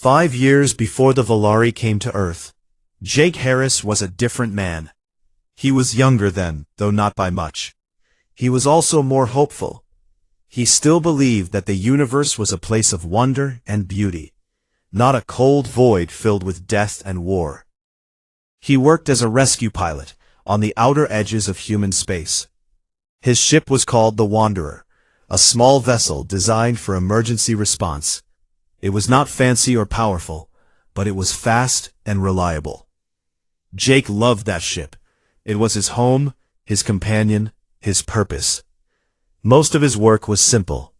5 years before the Valari came to Earth, Jake Harris was a different man. He was younger then, though not by much. He was also more hopeful. He still believed that the universe was a place of wonder and beauty, not a cold void filled with death and war. He worked as a rescue pilot on the outer edges of human space. His ship was called the Wanderer, a small vessel designed for emergency response. It was not fancy or powerful, but it was fast and reliable. Jake loved that ship. It was his home, his companion, his purpose. Most of his work was simple.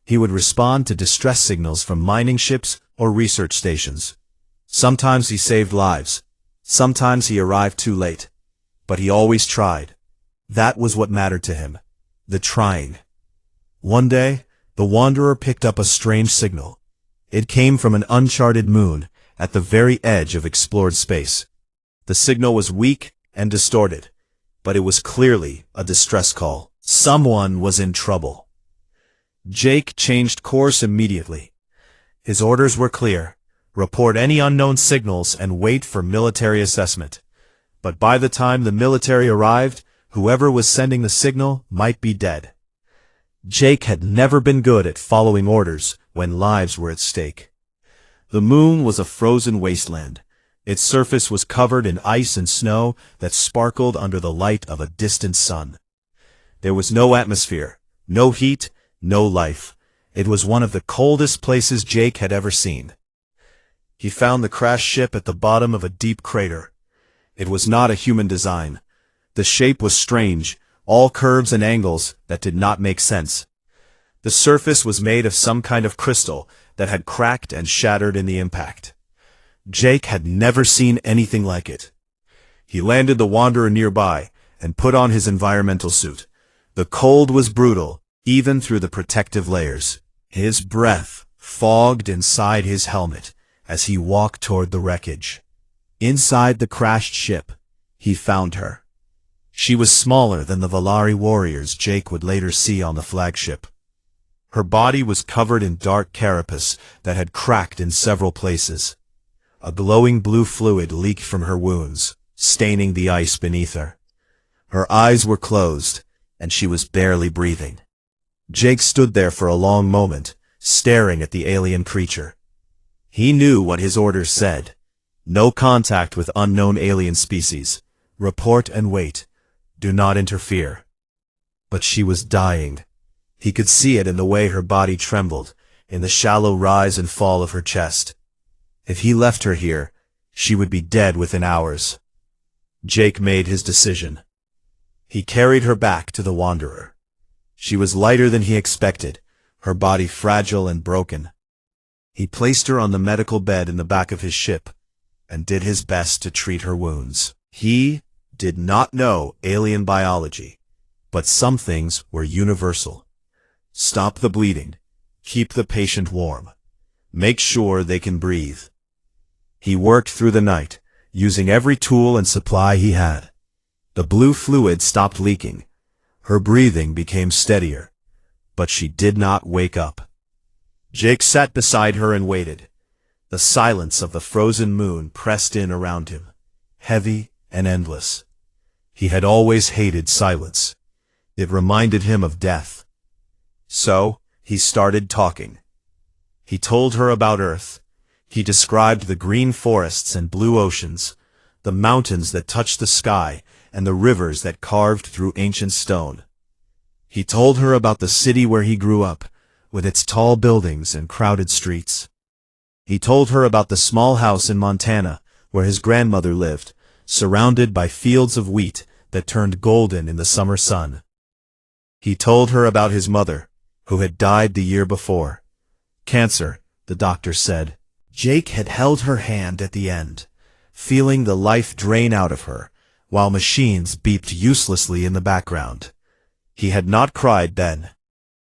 He would respond to distress signals from mining ships or research stations. Sometimes he saved lives. Sometimes he arrived too late. But he always tried. That was what mattered to him. The trying. One day, the Wanderer picked up a strange signal. It came from an uncharted moon at the very edge of explored space. The signal was weak and distorted, but it was clearly a distress call. Someone was in trouble. Jake changed course immediately. His orders were clear: report any unknown signals and wait for military assessment. But by the time the military arrived, whoever was sending the signal might be dead. Jake had never been good at following orders when lives were at stake. The moon was a frozen wasteland. Its surface was covered in ice and snow that sparkled under the light of a distant sun. There was no atmosphere, no heat, no life. It was one of the coldest places Jake had ever seen. He found the crashed ship at the bottom of a deep crater. It was not a human design. The shape was strange, all curves and angles that did not make sense. The surface was made of some kind of crystal that had cracked and shattered in the impact. Jake had never seen anything like it. He landed the Wanderer nearby and put on his environmental suit. The cold was brutal, even through the protective layers. His breath fogged inside his helmet as he walked toward the wreckage. Inside the crashed ship, he found her. She was smaller than the Valari warriors Jake would later see on the flagship. Her body was covered in dark carapace that had cracked in several places. A glowing blue fluid leaked from her wounds, staining the ice beneath her. Her eyes were closed, and she was barely breathing. Jake stood there for a long moment, staring at the alien creature. He knew what his orders said. No contact with unknown alien species. Report and wait. Do not interfere. But she was dying. He could see it in the way her body trembled, in the shallow rise and fall of her chest. If he left her here, she would be dead within hours. Jake made his decision. He carried her back to the Wanderer. She was lighter than he expected, her body fragile and broken. He placed her on the medical bed in the back of his ship, and did his best to treat her wounds. He did not know alien biology, but some things were universal. Stop the bleeding. Keep the patient warm. Make sure they can breathe. He worked through the night, using every tool and supply he had. The blue fluid stopped leaking. Her breathing became steadier, but she did not wake up. Jake sat beside her and waited. The silence of the frozen moon pressed in around him, heavy and endless. He had always hated silence. It reminded him of death. So, he started talking. He told her about Earth. He described the green forests and blue oceans, the mountains that touched the sky, and the rivers that carved through ancient stone. He told her about the city where he grew up, with its tall buildings and crowded streets. He told her about the small house in Montana, where his grandmother lived, surrounded by fields of wheat that turned golden in the summer sun. He told her about his mother, who had died the year before. Cancer, the doctor said. Jake had held her hand at the end, feeling the life drain out of her, while machines beeped uselessly in the background. He had not cried then.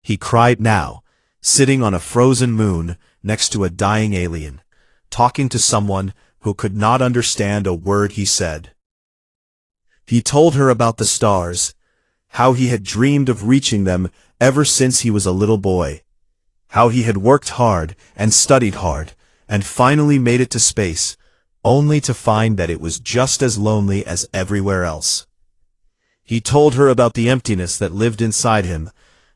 He cried now, sitting on a frozen moon next to a dying alien, talking to someone who could not understand a word he said. He told her about the stars, how he had dreamed of reaching them ever since he was a little boy, how he had worked hard and studied hard, and finally made it to space, only to find that it was just as lonely as everywhere else. He told her about the emptiness that lived inside him,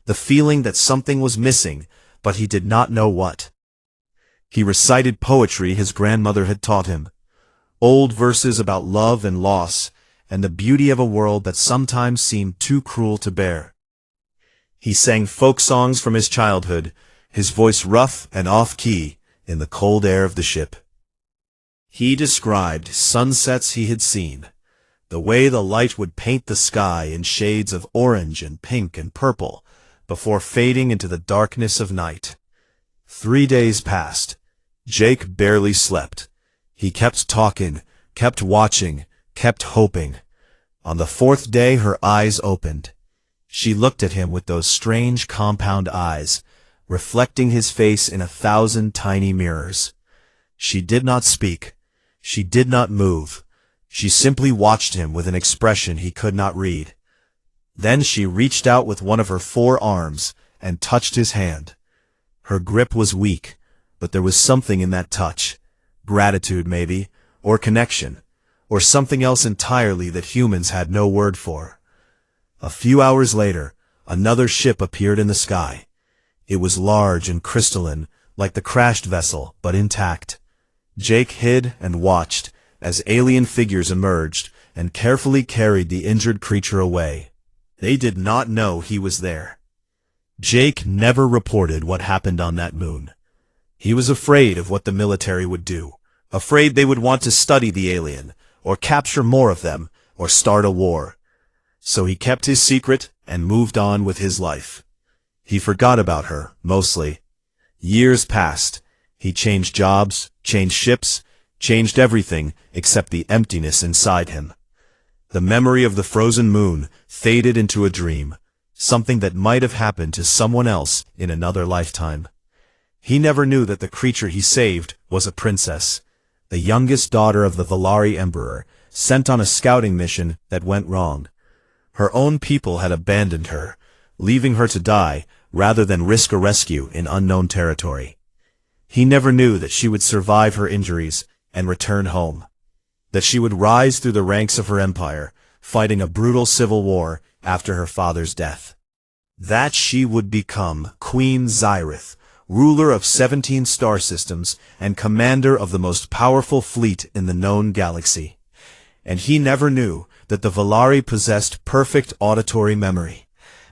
the feeling that something was missing, but he did not know what. He recited poetry his grandmother had taught him, old verses about love and loss, and the beauty of a world that sometimes seemed too cruel to bear. He sang folk songs from his childhood, his voice rough and off-key in the cold air of the ship. He described sunsets he had seen, the way the light would paint the sky in shades of orange and pink and purple, before fading into the darkness of night. 3 days passed. Jake barely slept. He kept talking, kept watching, kept hoping. On the 4th day her eyes opened. She looked at him with those strange compound eyes, reflecting his face in 1,000 tiny mirrors. She did not speak. She did not move. She simply watched him with an expression he could not read. Then she reached out with one of her 4 arms and touched his hand. Her grip was weak, but there was something in that touch. Gratitude, maybe, or connection, or something else entirely that humans had no word for. A few hours later, another ship appeared in the sky. It was large and crystalline, like the crashed vessel, but intact. Jake hid and watched as alien figures emerged and carefully carried the injured creature away. They did not know he was there. Jake never reported what happened on that moon. He was afraid of what the military would do, afraid they would want to study the alien, or capture more of them, or start a war. So he kept his secret and moved on with his life. He forgot about her, mostly. Years passed. He changed jobs, changed ships, changed everything except the emptiness inside him. The memory of the frozen moon faded into a dream, something that might have happened to someone else in another lifetime. He never knew that the creature he saved was a princess, the youngest daughter of the Valari Emperor, sent on a scouting mission that went wrong. Her own people had abandoned her, leaving her to die rather than risk a rescue in unknown territory. He never knew that she would survive her injuries and return home, that she would rise through the ranks of her empire, fighting a brutal civil war after her father's death. That she would become Queen Zyrith, ruler of 17 star systems and commander of the most powerful fleet in the known galaxy. And he never knew that the Valari possessed perfect auditory memory,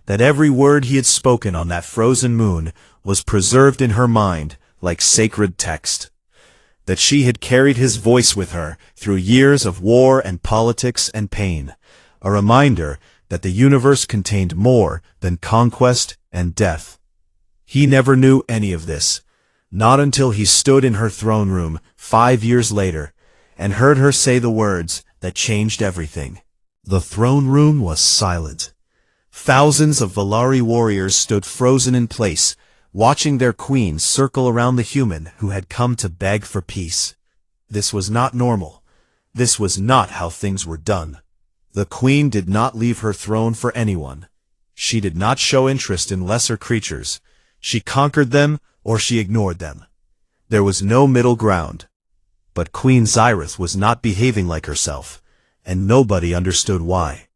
that every word he had spoken on that frozen moon was preserved in her mind like sacred text, that she had carried his voice with her through years of war and politics and pain, a reminder that the universe contained more than conquest and death. He never knew any of this, not until he stood in her throne room 5 years later and heard her say the words that changed everything. The throne room was silent. Thousands of Valari warriors stood frozen in place, watching their queen circle around the human who had come to beg for peace. This was not normal. This was not how things were done. The queen did not leave her throne for anyone. She did not show interest in lesser creatures. She conquered them or she ignored them. There was no middle ground. But Queen Zyrith was not behaving like herself, and nobody understood why.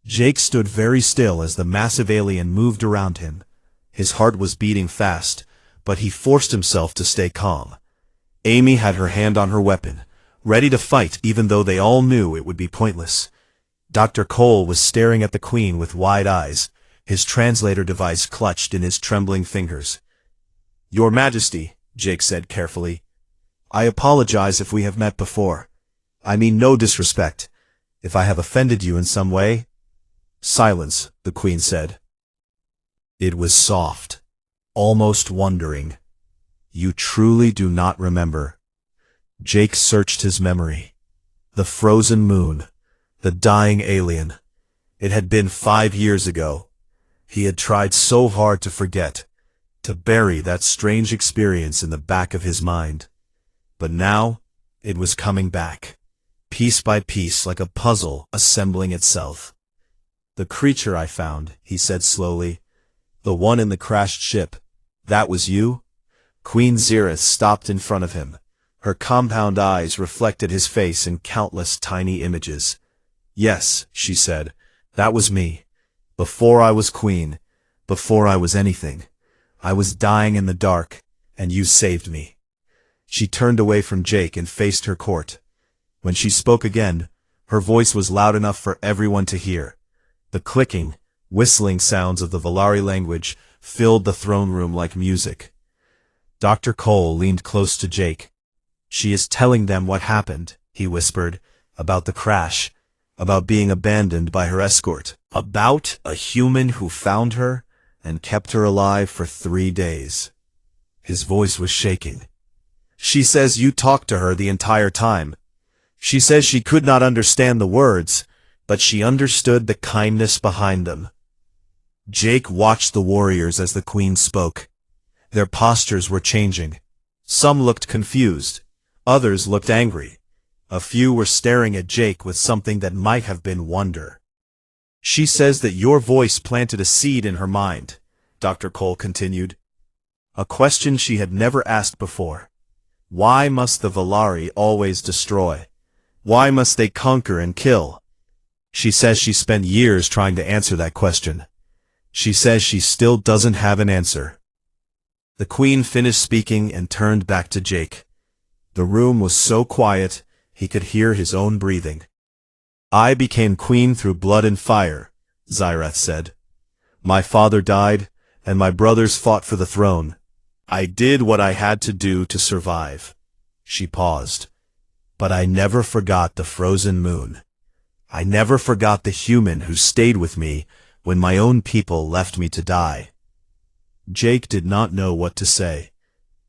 Jake stood very still as the massive alien moved around him. His heart was beating fast, but he forced himself to stay calm. Amy had her hand on her weapon, ready to fight even though they all knew it would be pointless. Dr. Cole was staring at the Queen with wide eyes, his translator device clutched in his trembling fingers. "Your Majesty," Jake said carefully, "I apologize if we have met before. I mean no disrespect. If I have offended you in some way—" "Silence," the Queen said. It was soft, almost wondering. "You truly do not remember." Jake searched his memory. The frozen moon, the dying alien. It had been 5 years ago. He had tried so hard to forget, to bury that strange experience in the back of his mind. But now, it was coming back, piece by piece like a puzzle assembling itself. "The creature I found," he said slowly, "the one in the crashed ship, that was you?" Queen Xereth stopped in front of him. Her compound eyes reflected his face in countless tiny images. "Yes," she said, "that was me. Before I was queen, before I was anything. I was dying in the dark, and you saved me." She turned away from Jake and faced her court. When she spoke again, her voice was loud enough for everyone to hear. The clicking, whistling sounds of the Valari language filled the throne room like music. Dr. Cole leaned close to Jake. "She is telling them what happened," he whispered, "about the crash, about being abandoned by her escort, about a human who found her and kept her alive for 3 days." His voice was shaking. "She says you talked to her the entire time. She says she could not understand the words, but she understood the kindness behind them." Jake watched the warriors as the queen spoke. Their postures were changing. Some looked confused. Others looked angry. A few were staring at Jake with something that might have been wonder. "She says that your voice planted a seed in her mind," Dr. Cole continued. "A question she had never asked before. Why must the Valari always destroy? Why must they conquer and kill? She says she spent years trying to answer that question. She says she still doesn't have an answer." The queen finished speaking and turned back to Jake. The room was so quiet, he could hear his own breathing. "I became queen through blood and fire," Xereth said. "My father died, and my brothers fought for the throne. I did what I had to do to survive." She paused. "But I never forgot the frozen moon. I never forgot the human who stayed with me when my own people left me to die." Jake did not know what to say.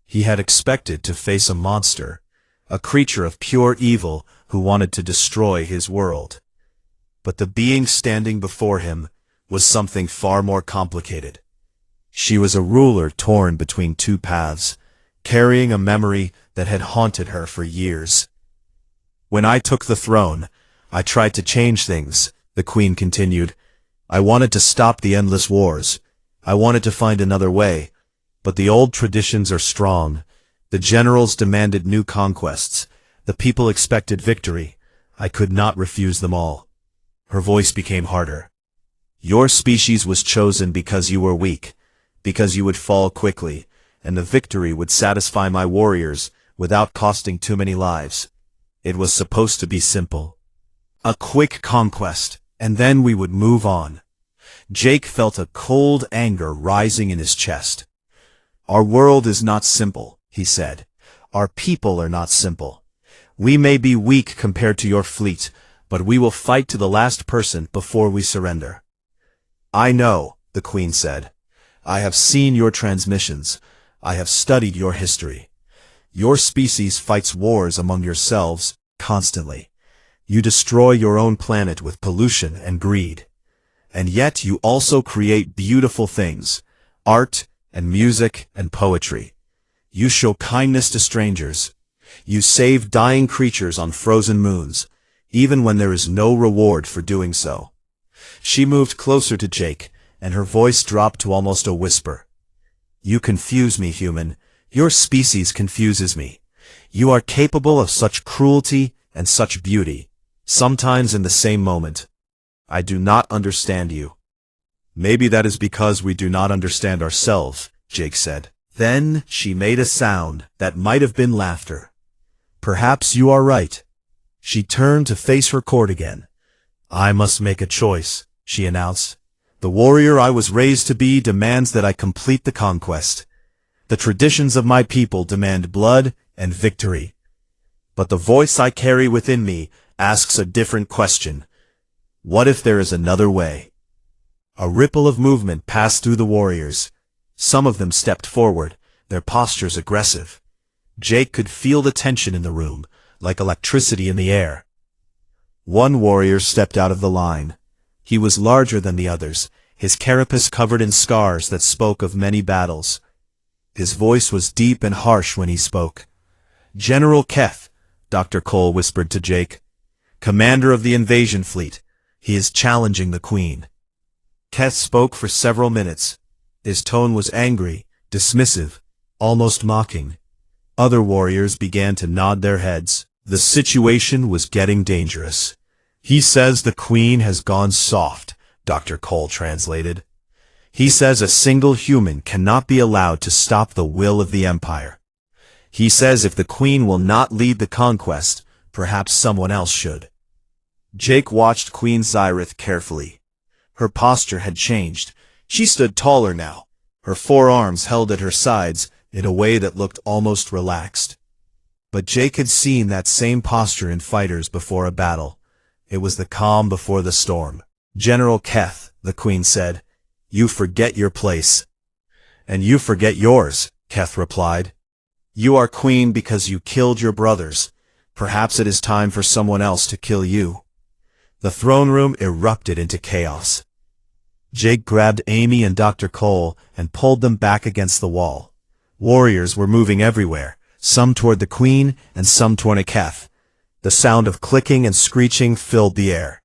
He had expected to face a monster, a creature of pure evil who wanted to destroy his world. But the being standing before him was something far more complicated. She was a ruler torn between two paths, carrying a memory that had haunted her for years. "When I took the throne, I tried to change things," the queen continued. "I wanted to stop the endless wars. I wanted to find another way. But the old traditions are strong. The generals demanded new conquests. The people expected victory. I could not refuse them all." Her voice became harder. "Your species was chosen because you were weak, because you would fall quickly, and the victory would satisfy my warriors without costing too many lives. It was supposed to be simple. A quick conquest, and then we would move on." Jake felt a cold anger rising in his chest. "Our world is not simple," he said. "Our people are not simple. We may be weak compared to your fleet, but we will fight to the last person before we surrender." "I know," the queen said. "I have seen your transmissions. I have studied your history. Your species fights wars among yourselves constantly. You destroy your own planet with pollution and greed. And yet you also create beautiful things, art and music and poetry. You show kindness to strangers. You save dying creatures on frozen moons, even when there is no reward for doing so." She moved closer to Jake, and her voice dropped to almost a whisper. "You confuse me, human. Your species confuses me. You are capable of such cruelty and such beauty, sometimes in the same moment. I do not understand you." "Maybe that is because we do not understand ourselves," Jake said. Then she made a sound that might have been laughter. "Perhaps you are right." She turned to face her court again. "I must make a choice," she announced. "The warrior I was raised to be demands that I complete the conquest. The traditions of my people demand blood and victory. But the voice I carry within me asks a different question. What if there is another way?" A ripple of movement passed through the warriors. Some of them stepped forward, their postures aggressive. Jake could feel the tension in the room, like electricity in the air. One warrior stepped out of the line. He was larger than the others, his carapace covered in scars that spoke of many battles. His voice was deep and harsh when he spoke. "General Keth," Dr. Cole whispered to Jake. "Commander of the invasion fleet. He is challenging the queen." Keth spoke for several minutes. His tone was angry, dismissive, almost mocking. Other warriors began to nod their heads. The situation was getting dangerous. "He says the queen has gone soft," Dr. Cole translated. "He says a single human cannot be allowed to stop the will of the Empire. He says if the queen will not lead the conquest, perhaps someone else should." Jake watched Queen Xyrith carefully. Her posture had changed. She stood taller now, her forearms held at her sides in a way that looked almost relaxed. But Jake had seen that same posture in fighters before a battle. It was the calm before the storm. "General Keth," the queen said, "you forget your place." "And you forget yours," Keth replied. "You are queen because you killed your brothers. Perhaps it is time for someone else to kill you." The throne room erupted into chaos. Jake grabbed Amy and Dr. Cole and pulled them back against the wall. Warriors were moving everywhere, some toward the queen and some toward Keth. The sound of clicking and screeching filled the air.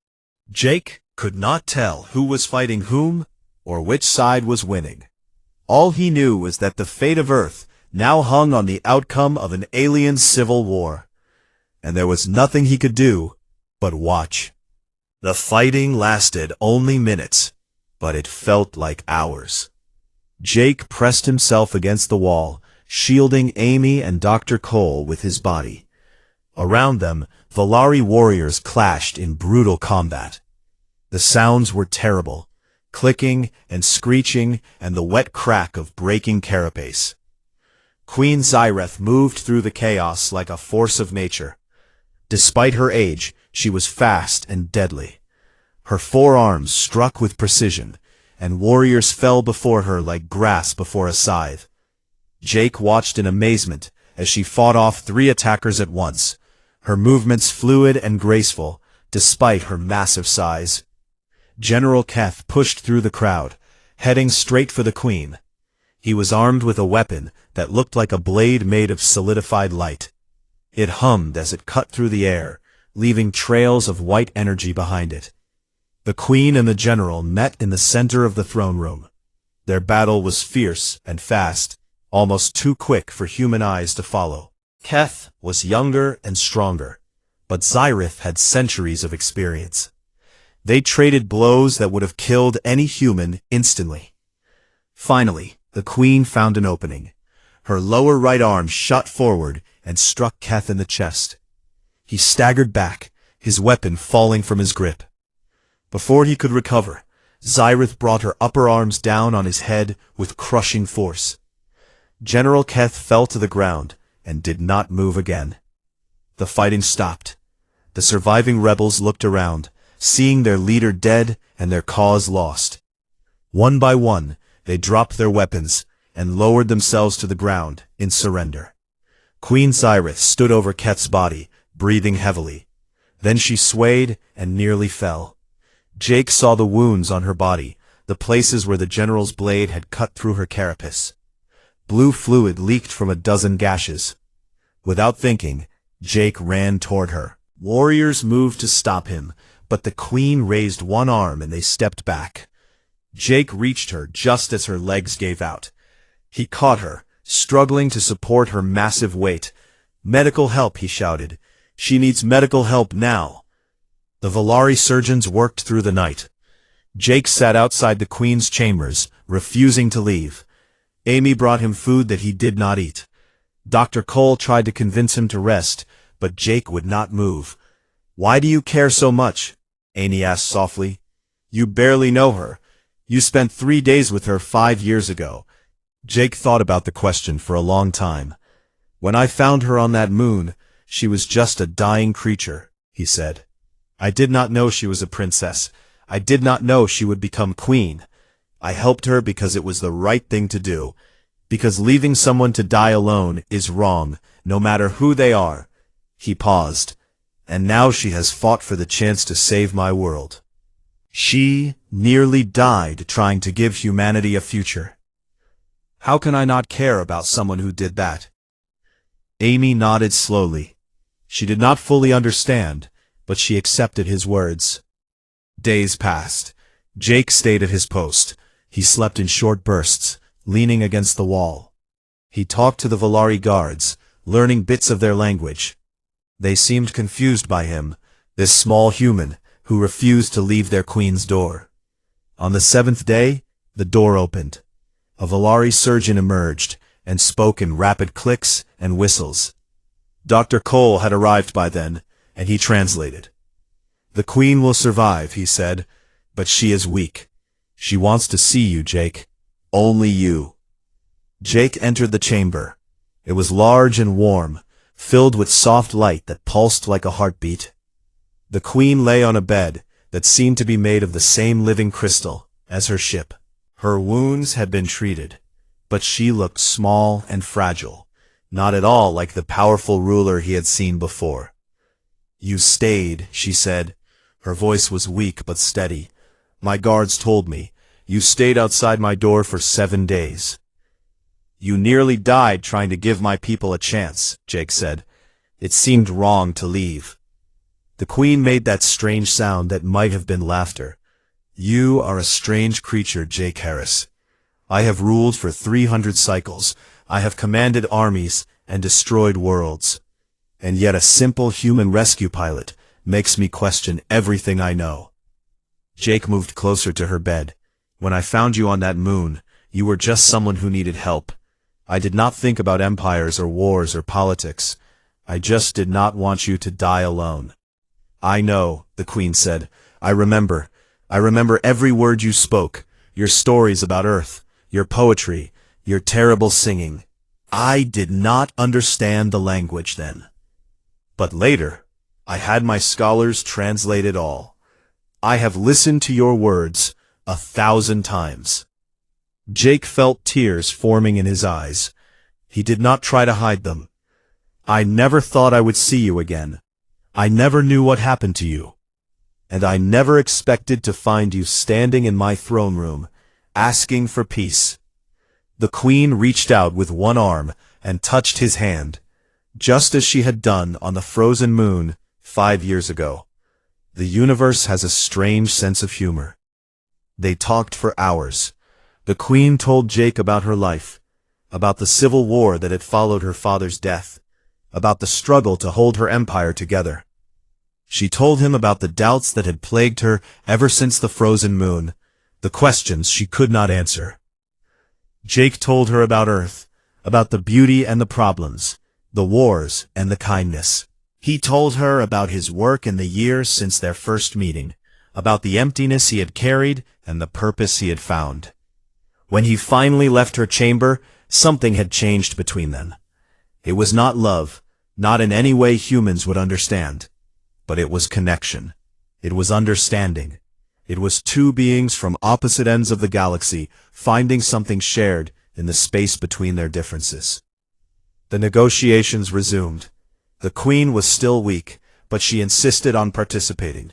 Jake could not tell who was fighting whom or which side was winning. All he knew was that the fate of Earth now hung on the outcome of an alien civil war, and there was nothing he could do but watch. The fighting lasted only minutes, but it felt like hours. Jake pressed himself against the wall, shielding Amy and Dr. Cole with his body. Around them, Volari warriors clashed in brutal combat. The sounds were terrible, clicking and screeching and the wet crack of breaking carapace. Queen Xyrith moved through the chaos like a force of nature. Despite her age, she was fast and deadly. Her forearms struck with precision, and warriors fell before her like grass before a scythe. Jake watched in amazement as she fought off 3 attackers at once, her movements fluid and graceful, despite her massive size. General Keth pushed through the crowd, heading straight for the queen. He was armed with a weapon that looked like a blade made of solidified light. It hummed as it cut through the air, leaving trails of white energy behind it. The queen and the general met in the center of the throne room. Their battle was fierce and fast, almost too quick for human eyes to follow. Keth was younger and stronger, but Xyrith had centuries of experience. They traded blows that would have killed any human instantly. Finally, the queen found an opening. Her lower right arm shot forward and struck Keth in the chest. He staggered back, his weapon falling from his grip. Before he could recover, Xyrith brought her upper arms down on his head with crushing force. General Keth fell to the ground and did not move again. The fighting stopped. The surviving rebels looked around, seeing their leader dead and their cause lost. One by one, they dropped their weapons and lowered themselves to the ground in surrender. Queen Xyrith stood over Keth's body, breathing heavily. Then she swayed and nearly fell. Jake saw the wounds on her body, the places where the general's blade had cut through her carapace. Blue fluid leaked from a dozen gashes. Without thinking, Jake ran toward her. Warriors moved to stop him, but the queen raised one arm and they stepped back. Jake reached her just as her legs gave out. He caught her, struggling to support her massive weight. "Medical help," he shouted. "She needs medical help now." The Volari surgeons worked through the night. Jake sat outside the queen's chambers, refusing to leave. Amy brought him food that he did not eat. Dr. Cole tried to convince him to rest, but Jake would not move. "Why do you care so much?" Amy asked softly. "You barely know her. You spent 3 days with her 5 years ago." Jake thought about the question for a long time. "When I found her on that moon, she was just a dying creature," he said. "I did not know she was a princess. I did not know she would become queen. I helped her because it was the right thing to do. Because leaving someone to die alone is wrong, no matter who they are." He paused. "And now she has fought for the chance to save my world. She nearly died trying to give humanity a future. How can I not care about someone who did that?" Amy nodded slowly. She did not fully understand, but she accepted his words. Days passed. Jake stayed at his post. He slept in short bursts, leaning against the wall. He talked to the Volari guards, learning bits of their language. They seemed confused by him, this small human, who refused to leave their queen's door. On the 7th day, the door opened. A Volari surgeon emerged, and spoke in rapid clicks and whistles. Dr. Cole had arrived by then, and he translated. "The queen will survive," he said, "but she is weak. She wants to see you, Jake. Only you." Jake entered the chamber. It was large and warm, filled with soft light that pulsed like a heartbeat. The queen lay on a bed that seemed to be made of the same living crystal as her ship. Her wounds had been treated, but she looked small and fragile, not at all like the powerful ruler he had seen before. "You stayed," she said. Her voice was weak but steady. "My guards told me. You stayed outside my door for 7 days." "You nearly died trying to give my people a chance," Jake said. "It seemed wrong to leave." The queen made that strange sound that might have been laughter. "You are a strange creature, Jake Harris. I have ruled for 300 cycles. I have commanded armies and destroyed worlds. And yet a simple human rescue pilot makes me question everything I know." Jake moved closer to her bed. "When I found you on that moon, you were just someone who needed help. I did not think about empires or wars or politics. I just did not want you to die alone." "I know," the queen said. I remember every word you spoke, your stories about Earth, your poetry, your terrible singing. I did not understand the language then. But later, I had my scholars translate it all. I have listened to your words 1,000 times. Jake felt tears forming in his eyes. He did not try to hide them. "I never thought I would see you again. I never knew what happened to you. And I never expected to find you standing in my throne room, asking for peace." The queen reached out with one arm and touched his hand, just as she had done on the frozen moon 5 years ago. The universe has a strange sense of humor. They talked for hours. The queen told Jake about her life, about the civil war that had followed her father's death, about the struggle to hold her empire together. She told him about the doubts that had plagued her ever since the frozen moon, the questions she could not answer. Jake told her about Earth, about the beauty and the problems, the wars and the kindness. He told her about his work in the years since their first meeting, about the emptiness he had carried and the purpose he had found. When he finally left her chamber, something had changed between them. It was not love, not in any way humans would understand, but it was connection. It was understanding. It was two beings from opposite ends of the galaxy finding something shared in the space between their differences. The negotiations resumed. The queen was still weak, but she insisted on participating.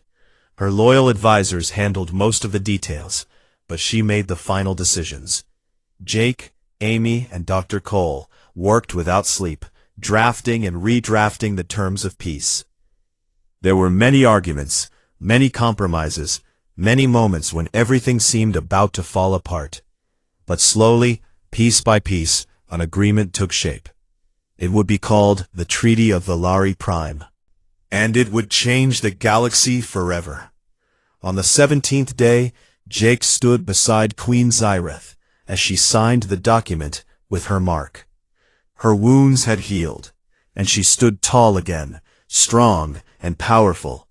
Her loyal advisors handled most of the details, but she made the final decisions. Jake, Amy, and Dr. Cole worked without sleep, drafting and redrafting the terms of peace. There were many arguments, many compromises, many moments when everything seemed about to fall apart. But slowly, piece by piece, an agreement took shape. It would be called the Treaty of Volari Prime. And it would change the galaxy forever. On the 17th day, Jake stood beside Queen Zyreth as she signed the document with her mark. Her wounds had healed, and she stood tall again, strong and powerful.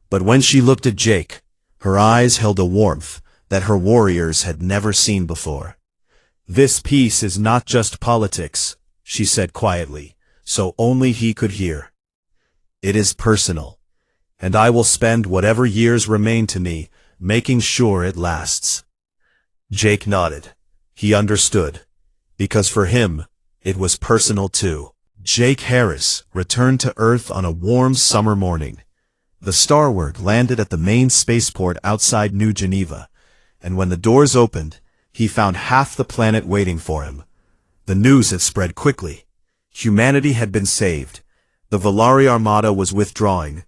But when she looked at Jake, her eyes held a warmth that her warriors had never seen before. "This peace is not just politics," she said quietly, so only he could hear. "It is personal, and I will spend whatever years remain to me making sure it lasts." Jake nodded. He understood, because for him, it was personal too. Jake Harris returned to Earth on a warm summer morning. The Starward landed at the main spaceport outside New Geneva, and when the doors opened, he found half the planet waiting for him. The news had spread quickly. Humanity had been saved. The Volari Armada was withdrawing.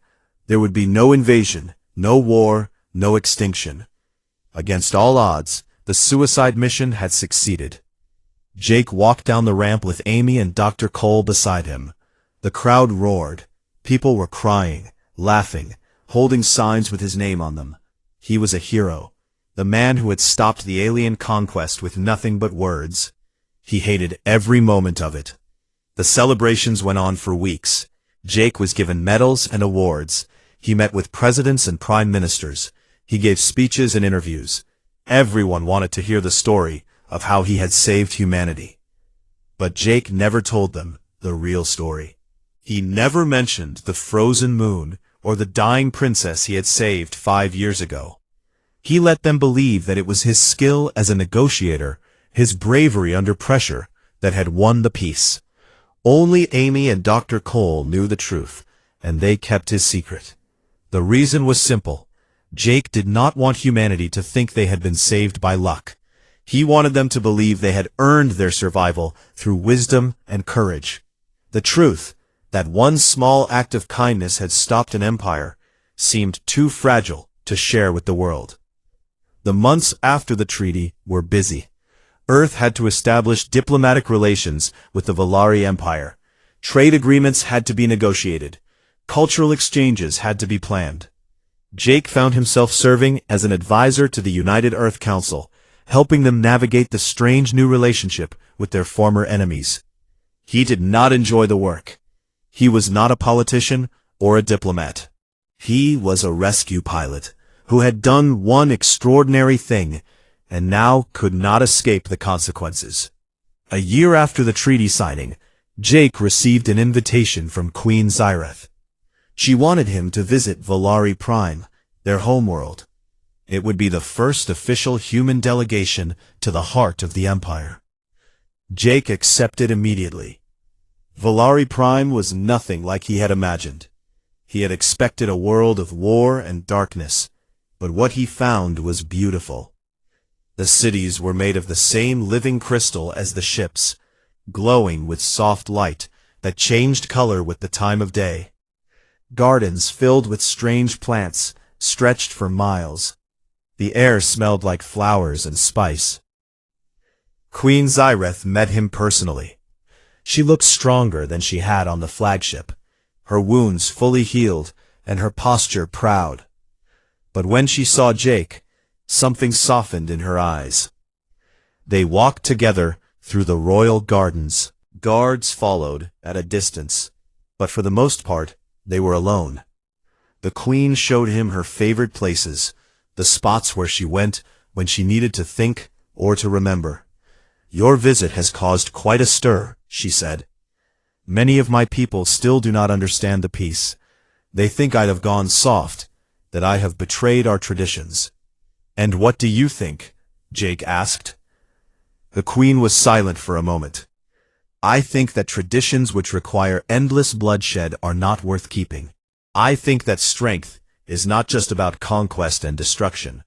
There would be no invasion, no war, no extinction. Against all odds, the suicide mission had succeeded. Jake walked down the ramp with Amy and Dr. Cole beside him. The crowd roared. People were crying, laughing, holding signs with his name on them. He was a hero, the man who had stopped the alien conquest with nothing but words. He hated every moment of it. The celebrations went on for weeks. Jake was given medals and awards. He met with presidents and prime ministers. He gave speeches and interviews. Everyone wanted to hear the story of how he had saved humanity. But Jake never told them the real story. He never mentioned the frozen moon or the dying princess he had saved 5 years ago. He let them believe that it was his skill as a negotiator, his bravery under pressure, that had won the peace. Only Amy and Dr. Cole knew the truth, and they kept his secret. The reason was simple. Jake did not want humanity to think they had been saved by luck. He wanted them to believe they had earned their survival through wisdom and courage. The truth, that one small act of kindness had stopped an empire, seemed too fragile to share with the world. The months after the treaty were busy. Earth had to establish diplomatic relations with the Valari Empire. Trade agreements had to be negotiated. Cultural exchanges had to be planned. Jake found himself serving as an advisor to the United Earth Council, helping them navigate the strange new relationship with their former enemies. He did not enjoy the work. He was not a politician or a diplomat. He was a rescue pilot who had done one extraordinary thing and now could not escape the consequences. A year after the treaty signing, Jake received an invitation from Queen Zyreth. She wanted him to visit Valari Prime, their homeworld. It would be the first official human delegation to the heart of the Empire. Jake accepted immediately. Valari Prime was nothing like he had imagined. He had expected a world of war and darkness, but what he found was beautiful. The cities were made of the same living crystal as the ships, glowing with soft light that changed color with the time of day. Gardens filled with strange plants stretched for miles. The air smelled like flowers and spice. Queen Zyreth met him personally. She looked stronger than she had on the flagship, her wounds fully healed and her posture proud. But when she saw Jake, something softened in her eyes. They walked together through the royal gardens. Guards followed at a distance, but for the most part, they were alone. The queen showed him her favorite places, the spots where she went when she needed to think or to remember. "Your visit has caused quite a stir," she said. "Many of my people still do not understand the peace. They think I'd have gone soft, that I have betrayed our traditions." "And what do you think?" Jake asked. The queen was silent for a moment. "I think that traditions which require endless bloodshed are not worth keeping. I think that strength is not just about conquest and destruction.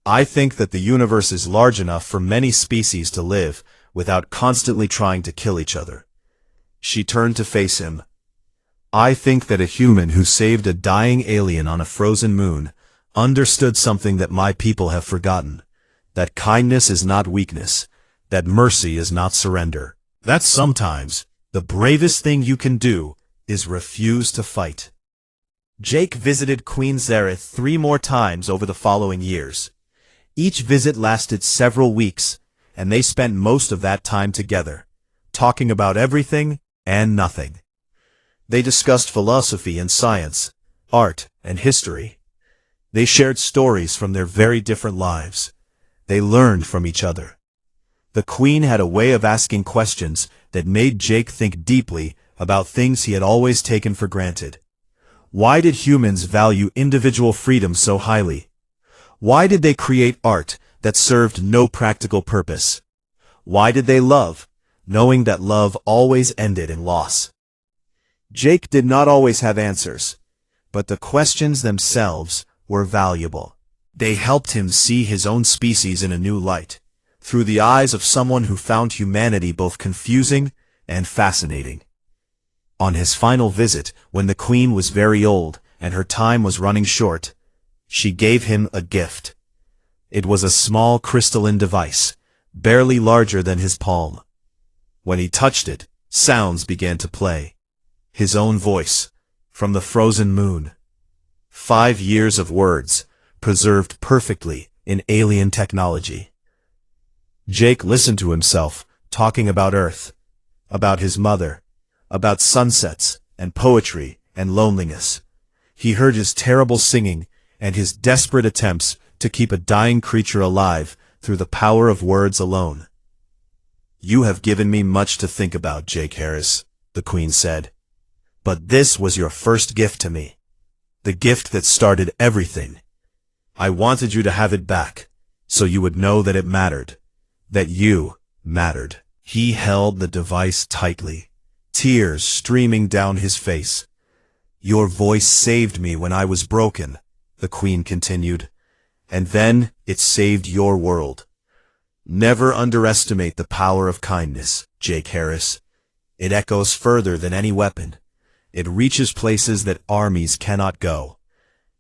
I think that the universe is large enough for many species to live without constantly trying to kill each other." She turned to face him. "I think that a human who saved a dying alien on a frozen moon understood something that my people have forgotten, that kindness is not weakness, that mercy is not surrender, that sometimes the bravest thing you can do is refuse to fight." Jake visited Queen Zyreth 3 more times over the following years. Each visit lasted several weeks, and they spent most of that time together, talking about everything and nothing. They discussed philosophy and science, art and history. They shared stories from their very different lives. They learned from each other. The queen had a way of asking questions that made Jake think deeply about things he had always taken for granted. Why did humans value individual freedom so highly? Why did they create art that served no practical purpose? Why did they love, knowing that love always ended in loss? Jake did not always have answers, but the questions themselves were valuable. They helped him see his own species in a new light, through the eyes of someone who found humanity both confusing and fascinating. On his final visit, when the queen was very old and her time was running short, she gave him a gift. It was a small crystalline device, barely larger than his palm. When he touched it, sounds began to play. His own voice, from the frozen moon. 5 years of words, preserved perfectly in alien technology. Jake listened to himself, talking about Earth, about his mother, about sunsets, and poetry, and loneliness. He heard his terrible singing, and his desperate attempts to keep a dying creature alive through the power of words alone. "You have given me much to think about, Jake Harris," the Queen said. "But this was your first gift to me. The gift that started everything. I wanted you to have it back, so you would know that it mattered. That you mattered." He held the device tightly, tears streaming down his face. "Your voice saved me when I was broken," the Queen continued. "And then it saved your world. Never underestimate the power of kindness, Jake Harris. It echoes further than any weapon. It reaches places that armies cannot go.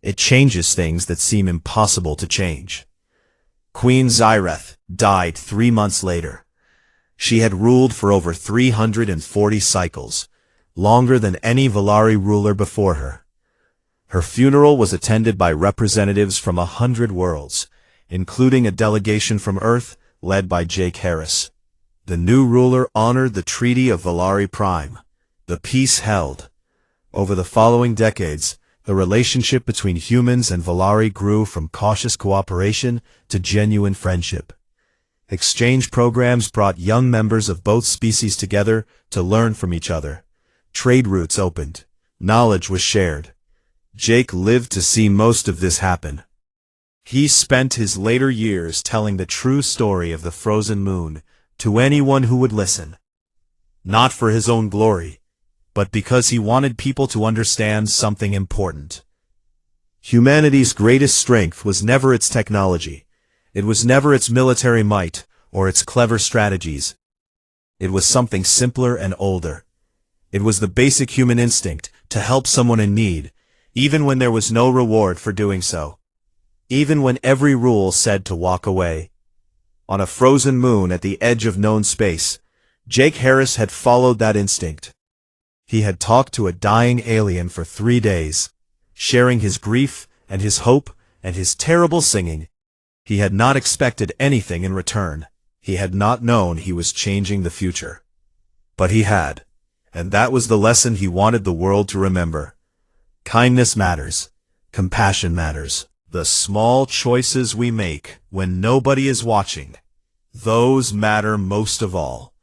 It changes things that seem impossible to change." Queen Zyreth died 3 months later. She had ruled for over 340 cycles, longer than any Valari ruler before her. Her funeral was attended by representatives from 100 worlds, including a delegation from Earth led by Jake Harris. The new ruler honored the Treaty of Valari Prime, the peace held. Over the following decades, the relationship between humans and Valari grew from cautious cooperation to genuine friendship. Exchange programs brought young members of both species together to learn from each other. Trade routes opened. Knowledge was shared. Jake lived to see most of this happen. He spent his later years telling the true story of the frozen moon to anyone who would listen. Not for his own glory, but because he wanted people to understand something important. Humanity's greatest strength was never its technology. It was never its military might or its clever strategies. It was something simpler and older. It was the basic human instinct to help someone in need, even when there was no reward for doing so. Even when every rule said to walk away. On a frozen moon at the edge of known space, Jake Harris had followed that instinct. He had talked to a dying alien for 3 days, sharing his grief and his hope and his terrible singing. He had not expected anything in return. He had not known he was changing the future. But he had, and that was the lesson he wanted the world to remember. Kindness matters. Compassion matters. The small choices we make when nobody is watching, those matter most of all.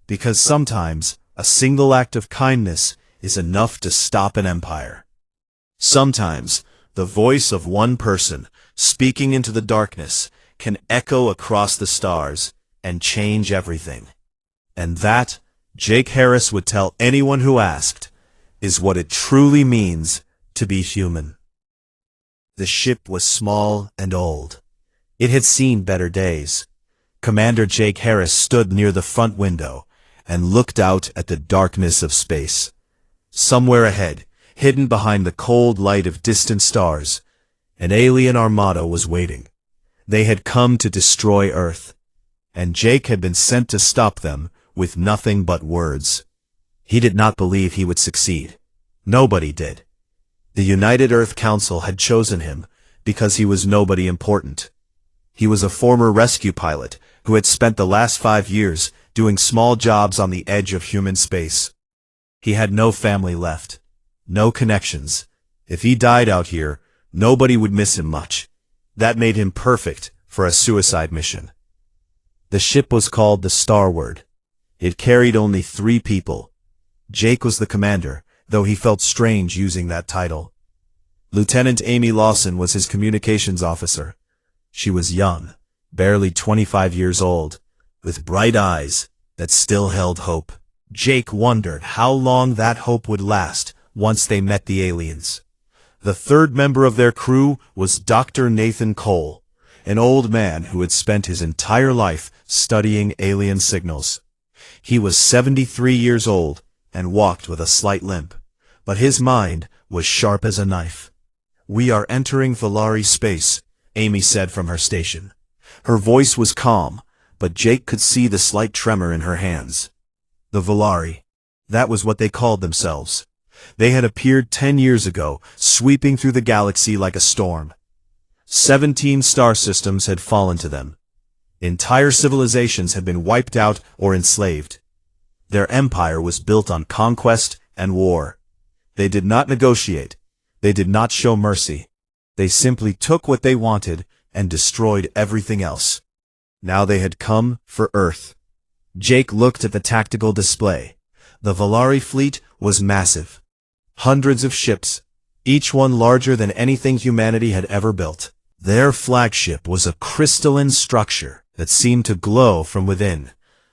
Because sometimes a single act of kindness is enough to stop an empire. Sometimes the voice of one person speaking into the darkness can echo across the stars and change everything. And that, Jake Harris would tell anyone who asked, is what it truly means to be human. The ship was small and old. It had seen better days. Commander Jake Harris stood near the front window and looked out at the darkness of space. Somewhere ahead, hidden behind the cold light of distant stars, an alien armada was waiting. They had come to destroy Earth, and Jake had been sent to stop them with nothing but words. He did not believe he would succeed. Nobody did. The United Earth Council had chosen him because he was nobody important. He was a former rescue pilot who had spent the last 5 years doing small jobs on the edge of human space. He had no family left, no connections. If he died out here, nobody would miss him much. That made him perfect for a suicide mission. The ship was called the Starward. It carried only 3 people. Jake was the commander, though he felt strange using that title. Lieutenant Amy Lawson was his communications officer. She was young, barely 25 years old, with bright eyes that still held hope. Jake wondered how long that hope would last once they met the aliens. The third member of their crew was Dr. Nathan Cole, an old man who had spent his entire life studying alien signals. He was 73 years old and walked with a slight limp, but his mind was sharp as a knife. "We are entering Valari space," Amy said from her station. Her voice was calm, but Jake could see the slight tremor in her hands. The Volari. That was what they called themselves. They had appeared 10 years ago, sweeping through the galaxy like a storm. 17 star systems had fallen to them. Entire civilizations had been wiped out or enslaved. Their empire was built on conquest and war. They did not negotiate. They did not show mercy. They simply took what they wanted and destroyed everything else. Now they had come for Earth. Jake looked at the tactical display. The Volari fleet was massive. Hundreds of ships, each one larger than anything humanity had ever built. Their flagship was a crystalline structure that seemed to glow from within,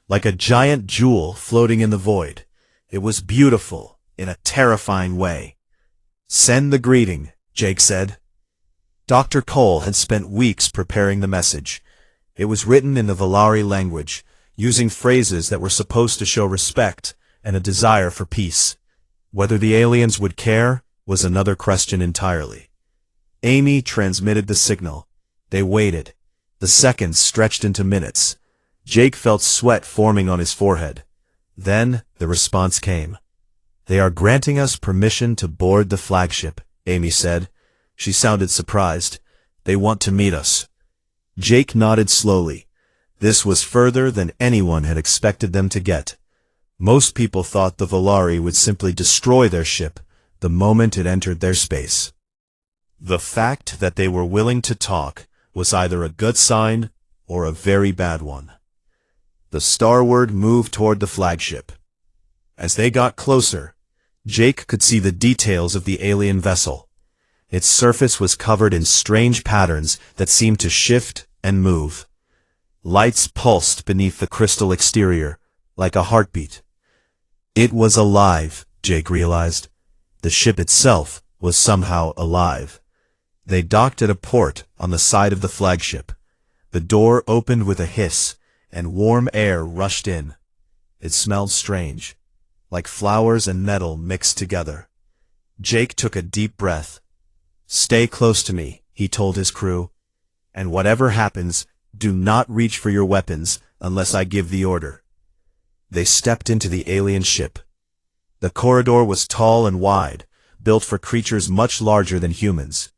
like a giant jewel floating in the void. It was beautiful in a terrifying way. "Send the greeting," Jake said. Dr. Cole had spent weeks preparing the message. It was written in the Volari language, using phrases that were supposed to show respect and a desire for peace. Whether the aliens would care was another question entirely. Amy transmitted the signal. They waited. The seconds stretched into minutes. Jake felt sweat forming on his forehead. Then the response came. "They are granting us permission to board the flagship," Amy said. She sounded surprised. "They want to meet us." Jake nodded slowly. This was further than anyone had expected them to get. Most people thought the Volari would simply destroy their ship the moment it entered their space. The fact that they were willing to talk was either a good sign or a very bad one. The starward moved toward the flagship. As they got closer, Jake could see the details of the alien vessel. Its surface was covered in strange patterns that seemed to shift and move. Lights pulsed beneath the crystal exterior, like a heartbeat. It was alive, Jake realized. The ship itself was somehow alive. They docked at a port on the side of the flagship. The door opened with a hiss, and warm air rushed in. It smelled strange, like flowers and metal mixed together. Jake took a deep breath. "Stay close to me," he told his crew. "And whatever happens, do not reach for your weapons unless I give the order." They stepped into the alien ship. The corridor was tall and wide, built for creatures much larger than humans.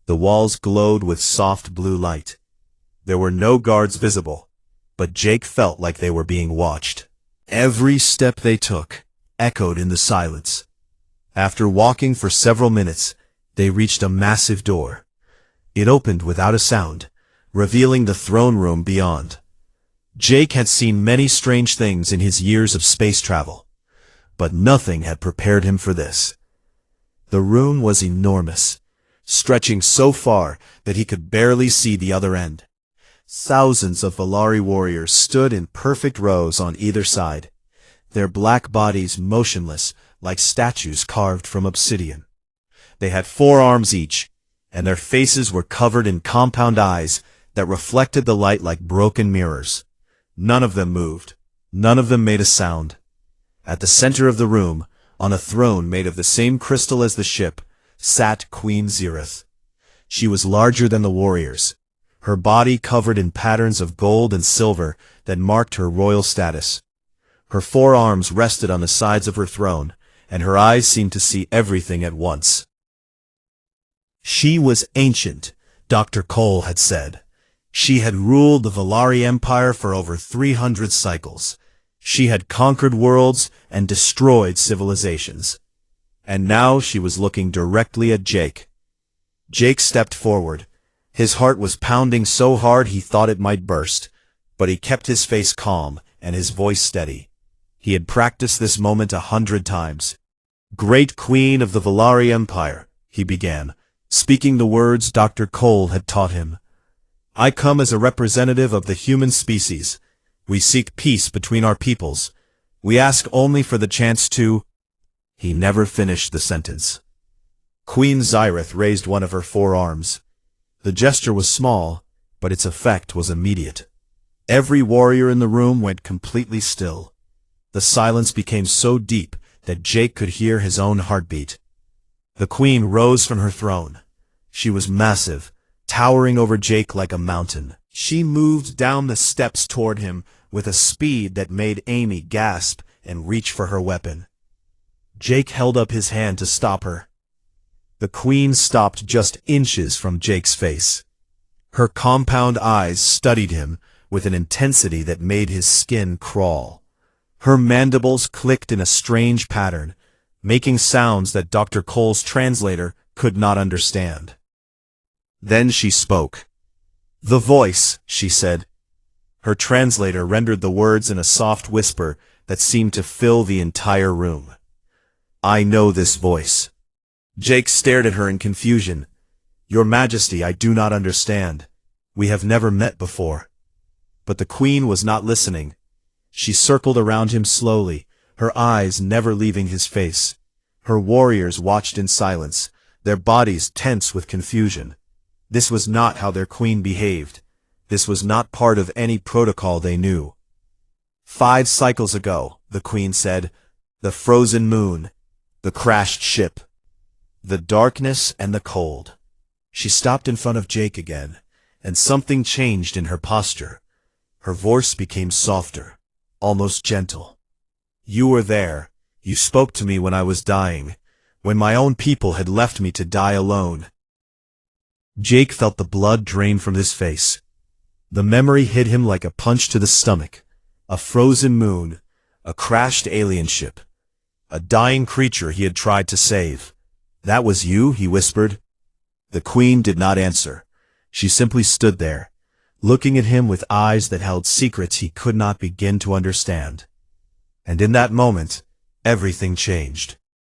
The walls glowed with soft blue light. There were no guards visible, but Jake felt like they were being watched. Every step they took echoed in the silence. After walking for several minutes, they reached a massive door. It opened without a sound, revealing the throne room beyond. Jake had seen many strange things in his years of space travel, but nothing had prepared him for this. The room was enormous, stretching so far that he could barely see the other end. Thousands of Volari warriors stood in perfect rows on either side, their black bodies motionless like statues carved from obsidian. They had 4 arms each, and their faces were covered in compound eyes that reflected the light like broken mirrors. None of them moved. None of them made a sound. At the center of the room, on a throne made of the same crystal as the ship, sat Queen Zereth. She was larger than the warriors, her body covered in patterns of gold and silver that marked her royal status. Her 4 arms rested on the sides of her throne, and her eyes seemed to see everything at once. She was ancient, Dr. Cole had said. She had ruled the Volari Empire for over 300 cycles. She had conquered worlds and destroyed civilizations. And now she was looking directly at Jake. Jake stepped forward. His heart was pounding so hard he thought it might burst, but he kept his face calm and his voice steady. He had practiced this moment 100 times. "Great Queen of the Volari Empire," he began, speaking the words Dr. Cole had taught him. "I come as a representative of the human species. We seek peace between our peoples. We ask only for the chance to—" He never finished the sentence. Queen Zereth raised one of her 4 arms. The gesture was small, but its effect was immediate. Every warrior in the room went completely still. The silence became so deep that Jake could hear his own heartbeat. The queen rose from her throne. She was massive, towering over Jake like a mountain. She moved down the steps toward him with a speed that made Amy gasp and reach for her weapon. Jake held up his hand to stop her. The Queen stopped just inches from Jake's face. Her compound eyes studied him with an intensity that made his skin crawl. Her mandibles clicked in a strange pattern, making sounds that Dr. Cole's translator could not understand. Then she spoke. "The voice," she said. Her translator rendered the words in a soft whisper that seemed to fill the entire room. "I know this voice." Jake stared at her in confusion. "Your Majesty, I do not understand. We have never met before." But the Queen was not listening. She circled around him slowly, her eyes never leaving his face. Her warriors watched in silence, their bodies tense with confusion. This was not how their queen behaved. This was not part of any protocol they knew. "5 cycles ago," the Queen said, "the frozen moon, the crashed ship, the darkness and the cold." She stopped in front of Jake again, and something changed in her posture. Her voice became softer, almost gentle. "You were there. You spoke to me when I was dying, when my own people had left me to die alone." Jake felt the blood drain from his face. The memory hit him like a punch to the stomach. A frozen moon, a crashed alien ship, a dying creature he had tried to save. "That was you?" he whispered. The Queen did not answer. She simply stood there, looking at him with eyes that held secrets he could not begin to understand. And in that moment, everything changed.